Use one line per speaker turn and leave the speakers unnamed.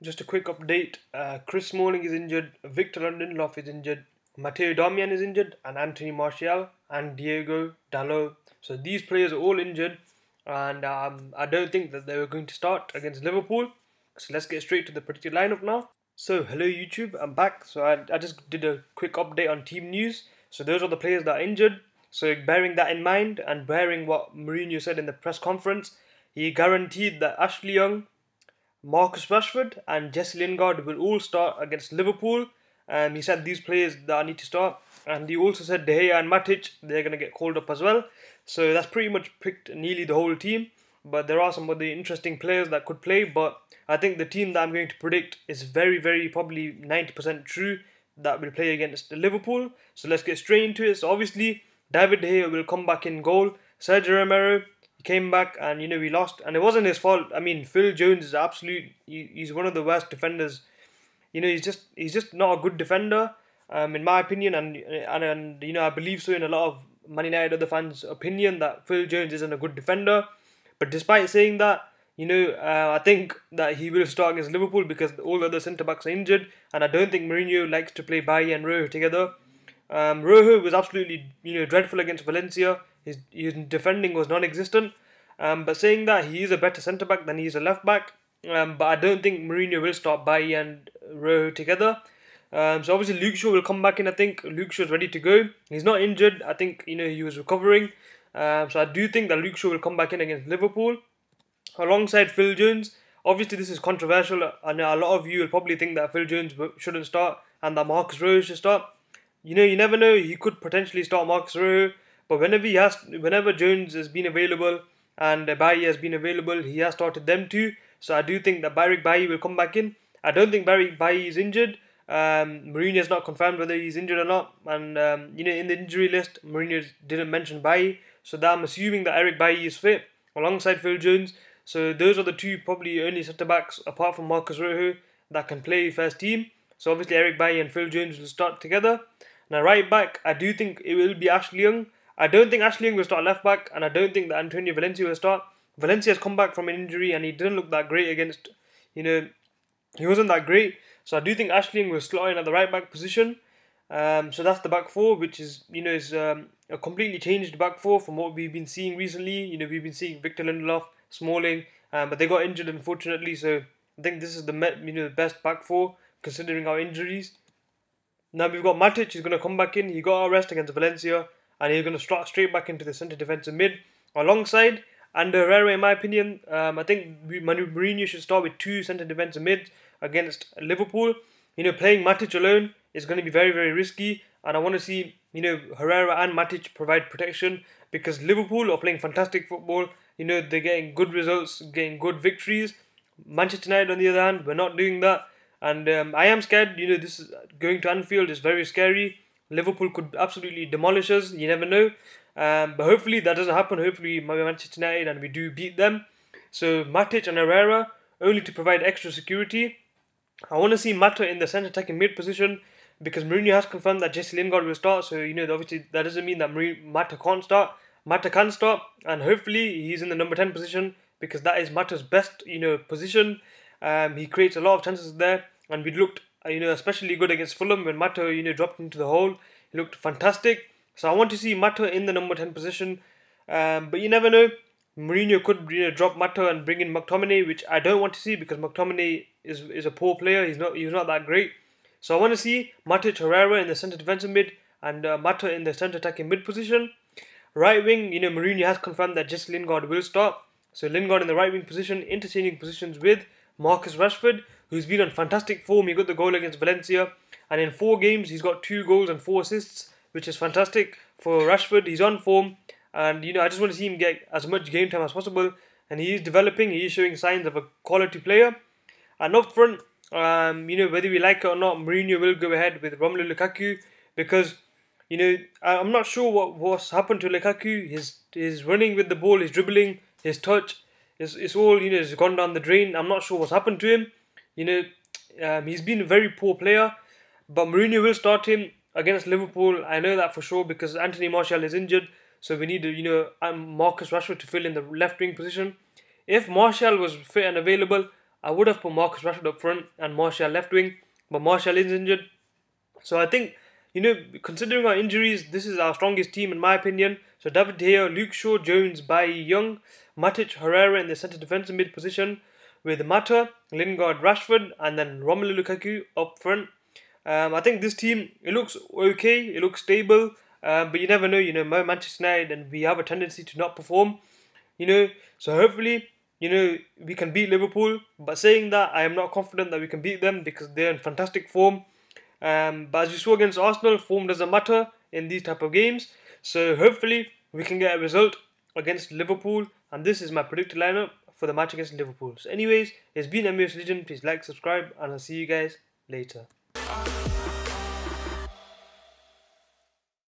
Just a quick update. Chris Smalling is injured, Victor Lindelof is injured, Matteo Darmian is injured, and Anthony Martial and Diego Dalot. So these players are all injured, and I don't think that they were going to start against Liverpool. So let's get straight to the predicted lineup now. So hello YouTube, I'm back. So I just did a quick update on team news. So those are the players that are injured. So bearing that in mind and bearing what Mourinho said in the press conference, he guaranteed that Ashley Young, Marcus Rashford and Jesse Lingard will all start against Liverpool. He said these players that need to start, and he also said De Gea and Matic, they're going to get called up as well. So that's pretty much picked nearly the whole team. But there are some of the interesting players that could play. But I think the team that I'm going to predict is very, very probably 90% true that will play against Liverpool. So let's get straight into it. So obviously, David De Gea will come back in goal. Sergio Romero, he came back and we lost, and it wasn't his fault. I mean, Phil Jones is he's one of the worst defenders. He's just not a good defender, in my opinion, and I believe so in a lot of Man United other fans' opinion that Phil Jones isn't a good defender. But despite saying that, I think that he will start against Liverpool because all the other centre backs are injured, and I don't think Mourinho likes to play Bailly and Rojo together. Rojo was absolutely dreadful against Valencia. His defending was non-existent. But saying that, he is a better centre back than he is a left back. But I don't think Mourinho will start Bailly and Rojo together. So obviously Luke Shaw will come back in. I think Luke Shaw is ready to go. He's not injured. I think he was recovering. So I do think that Luke Shaw will come back in against Liverpool alongside Phil Jones. Obviously this is controversial. I know a lot of you will probably think that Phil Jones shouldn't start and that Marcus Rojo should start. You never know. He could potentially start Marcus Rojo, but whenever Jones has been available and Bailly has been available, he has started them too. So I do think that Bailly will come back in. I don't think Bailly is injured. Mourinho has not confirmed whether he's injured or not, and in the injury list, Mourinho didn't mention Bailly, so that I'm assuming that Eric Bailly is fit alongside Phil Jones. So those are the two probably only centre backs apart from Marcus Rojo that can play first team. So obviously Eric Bailly and Phil Jones will start together. Now right back, I do think it will be Ashley Young. I don't think Ashley Young will start left back, and I don't think that Antonio Valencia will start. Valencia has come back from an injury and he didn't look that great against, he wasn't that great. So I do think Ashley Young will slot in at the right back position. So that's the back four, which is a completely changed back four from what we've been seeing recently. We've been seeing Victor Lindelof, Smalling, but they got injured unfortunately. So I think this is the best back four considering our injuries. Now we've got Matic, he's going to come back in. He got a rest against Valencia, and he's going to start straight back into the centre defensive mid alongside Ander Herrera. In my opinion, I think Mourinho should start with two centre defensive mids against Liverpool. Playing Matic alone is going to be very, very risky, and I want to see Herrera and Matic provide protection because Liverpool are playing fantastic football. They're getting good results, getting good victories. Manchester United, on the other hand, we're not doing that. And I am scared. This is going to Anfield is very scary. Liverpool could absolutely demolish us. You never know. But hopefully that doesn't happen. Hopefully Manchester United and we do beat them. So Matic and Herrera only to provide extra security. I want to see Mata in the centre attacking mid position because Mourinho has confirmed that Jesse Lingard will start. So obviously that doesn't mean that Mata can't start. Mata can start, and hopefully he's in the number 10 position because that is Mata's best position. He creates a lot of chances there, and we looked especially good against Fulham when Mata dropped into the hole. He looked fantastic. So I want to see Mata in the number 10 position. But you never know. Mourinho could drop Mata and bring in McTominay, which I don't want to see because McTominay is a poor player. He's not that great. So I want to see Matic, Herrera in the centre defensive mid and Mata in the centre attacking mid position. Right wing, Mourinho has confirmed that Jesse Lingard will start. So Lingard in the right wing position, interchanging positions with Marcus Rashford, who's been on fantastic form. He got the goal against Valencia, and in 4 games he's got 2 goals and 4 assists, which is fantastic for Rashford. He's on form, and I just want to see him get as much game time as possible. And he is developing. He is showing signs of a quality player. And up front, whether we like it or not, Mourinho will go ahead with Romelu Lukaku because I'm not sure what's happened to Lukaku. His running with the ball, his dribbling, his touch, it's all has gone down the drain. I'm not sure what's happened to him. He's been a very poor player, but Mourinho will start him against Liverpool. I know that for sure because Anthony Martial is injured, so we need Marcus Rashford to fill in the left wing position. If Martial was fit and available, I would have put Marcus Rashford up front and Martial left wing, but Martial is injured. So I think, considering our injuries, this is our strongest team in my opinion. So David De Gea, Luke Shaw, Jones, Bailly, Young, Matic, Herrera in the centre defensive mid position, with Mata, Lingard, Rashford, and then Romelu Lukaku up front. I think this team, it looks okay, it looks stable, but you never know. Manchester United, and we have a tendency to not perform. So hopefully, we can beat Liverpool. But saying that, I am not confident that we can beat them because they're in fantastic form. But as you saw against Arsenal, form doesn't matter in these type of games. So hopefully we can get a result against Liverpool. And this is my predicted lineup for the match against Liverpool. So anyways, it's been MUS Legend. Please like, subscribe, and I'll see you guys later.